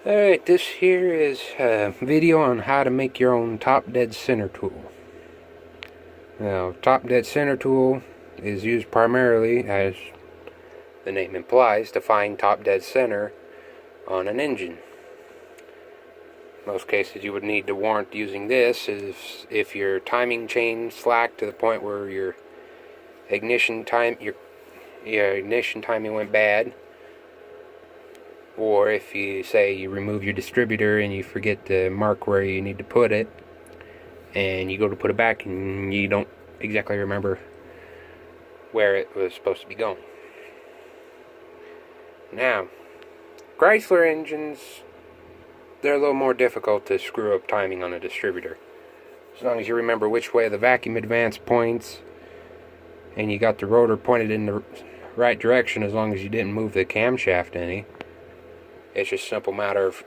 Alright, this here is a video on how to make your own top dead center tool. Now, top dead center tool is used primarily, as the name implies, to find top dead center on an engine. Most cases you would need to warrant using this is if your timing chain slacked to the point where your ignition timing went bad. Or if you say you remove your distributor and you forget to mark where you need to put it, and you go to put it back and you don't exactly remember where it was supposed to be going. Now, Chrysler engines, they're a little more difficult to screw up timing on a distributor. As long as you remember which way the vacuum advance points, and you got the rotor pointed in the right direction, as long as you didn't move the camshaft any. It's just a simple matter of,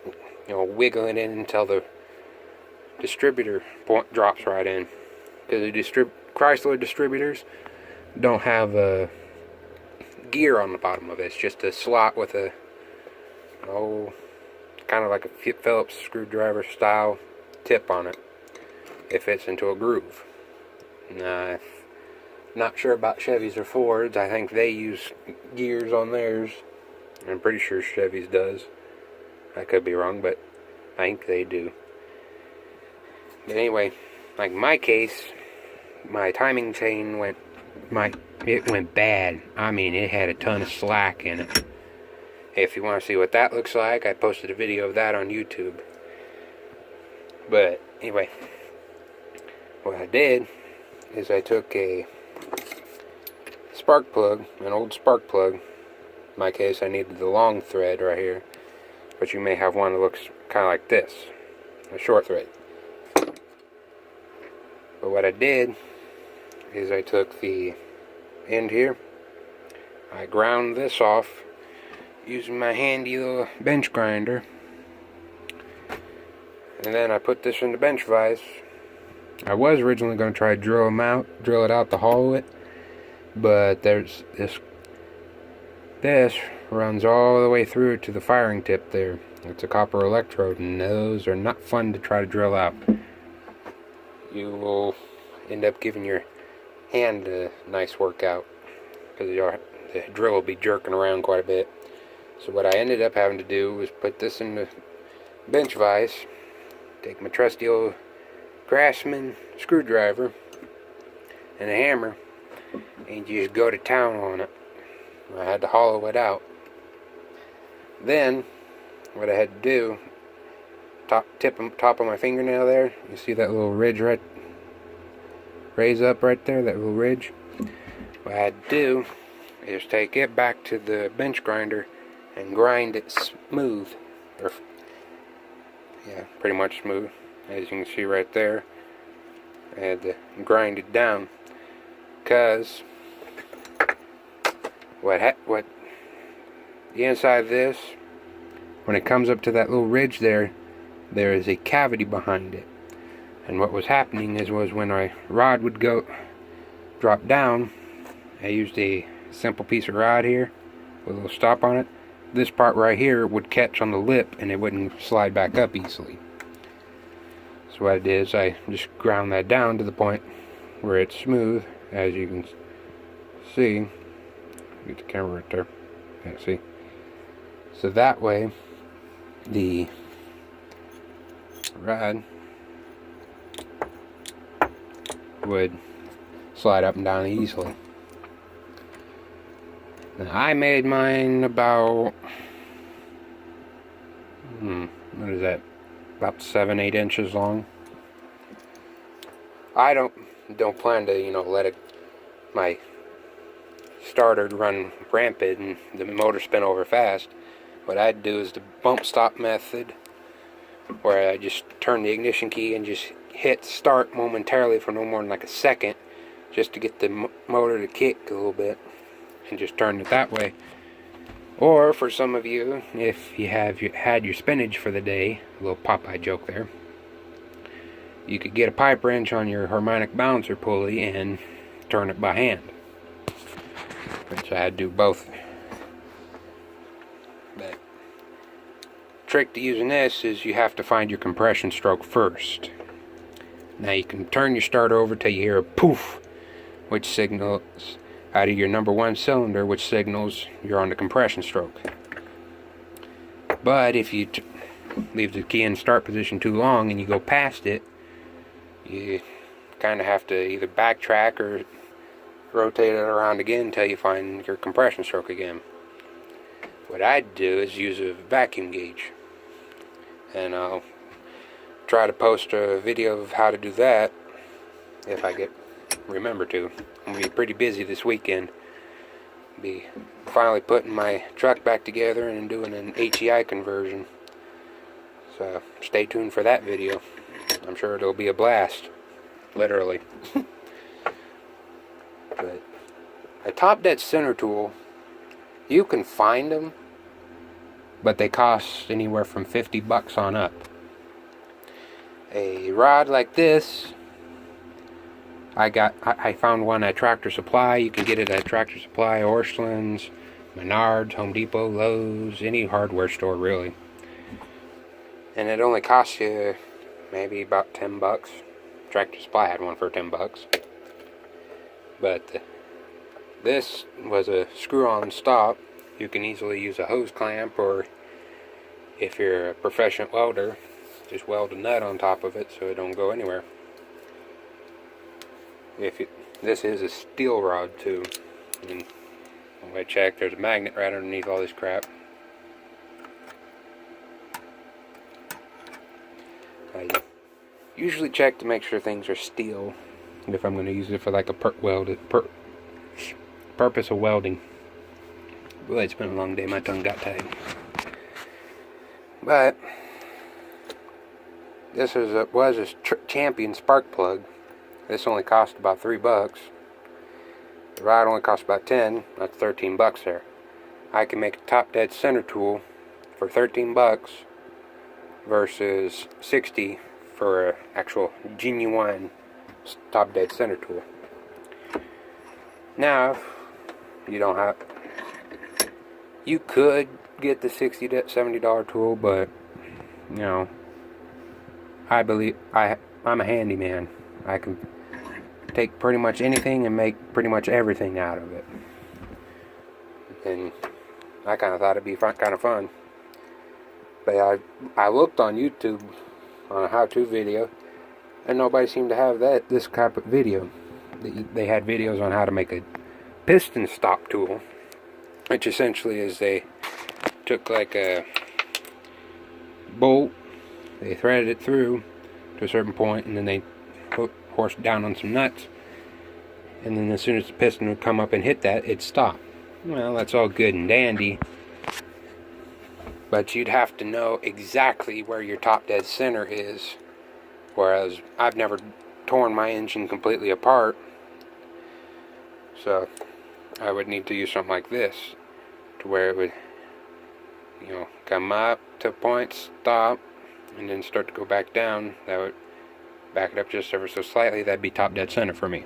wiggling in until the distributor point drops right in. Because the Chrysler distributors don't have a gear on the bottom of it. It's just a slot with a, kind of like a Phillips screwdriver style tip on it. It fits into a groove. Now, not sure about Chevys or Fords. I think they use gears on theirs. I'm pretty sure Chevy's does. I could be wrong, but I think they do. But anyway, like in my case, my timing chain went bad. I mean, it had a ton of slack in it. If you want to see what that looks like, I posted a video of that on YouTube. But anyway, what I did is I took a spark plug, an old spark plug. In my case, I needed the long thread right here, but you may have one that looks kind of like this, a short thread. But what I did is I took the end here, I ground this off using my handy little bench grinder, and then I put this in the bench vise. I was originally going to try to drill it out to hollow it, but there's this runs all the way through to the firing tip there. It's a copper electrode, and those are not fun to try to drill out. You will end up giving your hand a nice workout, because the drill will be jerking around quite a bit. So what I ended up having to do was put this in the bench vise, take my trusty old Craftsman screwdriver and a hammer, and just go to town on it. I had to hollow it out. Then, what I had to do, top of my fingernail there, you see that little ridge raise up right there, that little ridge? What I had to do is take it back to the bench grinder and grind it smooth. Pretty much smooth. As you can see right there, I had to grind it down, because what the inside of this, when it comes up to that little ridge there is a cavity behind it. And what was happening was when my rod would drop down, I used a simple piece of rod here with a little stop on it. This part right here would catch on the lip and it wouldn't slide back up easily. So what I did is I just ground that down to the point where it's smooth, as you can see. Get the camera right there. Yeah, see? So that way, the rod would slide up and down easily. Now, I made mine about, what is that? About 7-8 inches long. I don't plan to, let my starter run rampant and the motor spin over fast. What I'd do is the bump stop method, where I just turn the ignition key and just hit start momentarily for no more than like a second, just to get the motor to kick a little bit, and just turn it that way. Or for some of you, if you had your spinach for the day, a little Popeye joke there, you could get a pipe wrench on your harmonic balancer pulley and turn it by hand. Which I had to do both. But trick to using this is you have to find your compression stroke first. Now you can turn your starter over till you hear a poof, which signals out of your number 1 cylinder, which signals you're on the compression stroke. But if you leave the key in start position too long and you go past it, you kind of have to either backtrack or rotate it around again until you find your compression stroke again. What I'd do is use a vacuum gauge, and I'll try to post a video of how to do that if I remember to. I'm going to be pretty busy this weekend. Be finally putting my truck back together and doing an HEI conversion. So stay tuned for that video. I'm sure it'll be a blast. Literally. But a top dead center tool, you can find them, but they cost anywhere from $50 on up. A rod like this, I found one at Tractor Supply. You can get it at Tractor Supply, Orscheln's, Menards, Home Depot, Lowe's, any hardware store really. And it only costs you maybe about $10. Tractor Supply had one for $10. But this was a screw-on stop. You can easily use a hose clamp, or if you're a proficient welder, just weld a nut on top of it so it don't go anywhere. This is a steel rod too, and when I check, there's a magnet right underneath all this crap. I usually check to make sure things are steel if I'm going to use it for like a purpose of welding. Boy, it's been a long day. My tongue got tied. But this was a Champion spark plug. This only cost about $3. The rod only cost about $10. That's $13 there. I can make a top dead center tool for $13 versus $60 for an actual genuine top dead center tool. Now, you don't have. You could get the $60 to $70 tool, but you know, I believe I'm a handyman. I can take pretty much anything and make pretty much everything out of it. And I kind of thought it'd be kind of fun. But I looked on YouTube on a how-to video, and nobody seemed to have this type of video. They had videos on how to make a piston stop tool, which essentially is they took like a bolt, they threaded it through to a certain point, and then they forced down on some nuts, and then as soon as the piston would come up and hit that, it'd stop. Well, that's all good and dandy, but you'd have to know exactly where your top dead center is, whereas I've never torn my engine completely apart, so I would need to use something like this to where it would, you know, come up to a point, stop, and then start to go back down. That would back it up just ever so slightly. That'd be top dead center for me.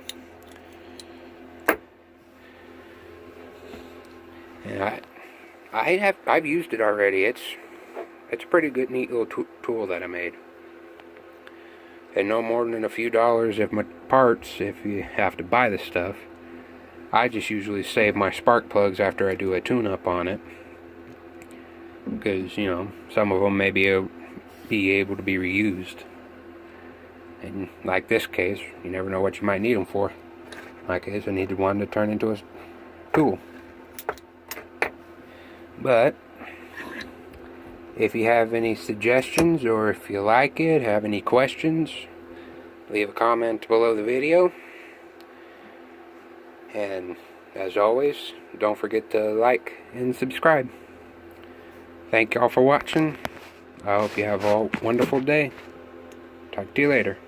And I've used it already. It's a pretty good, neat little tool that I made. And no more than a few dollars if my parts, if you have to buy the stuff. I just usually save my spark plugs after I do a tune-up on it, because, you know, some of them may be able to be reused. And like this case, you never know what you might need them for. In my case, I needed one to turn into a tool. But if you have any suggestions, or if you like it, have any questions, leave a comment below the video. And as always, don't forget to like and subscribe. Thank y'all for watching. I hope you have a wonderful day. Talk to you later.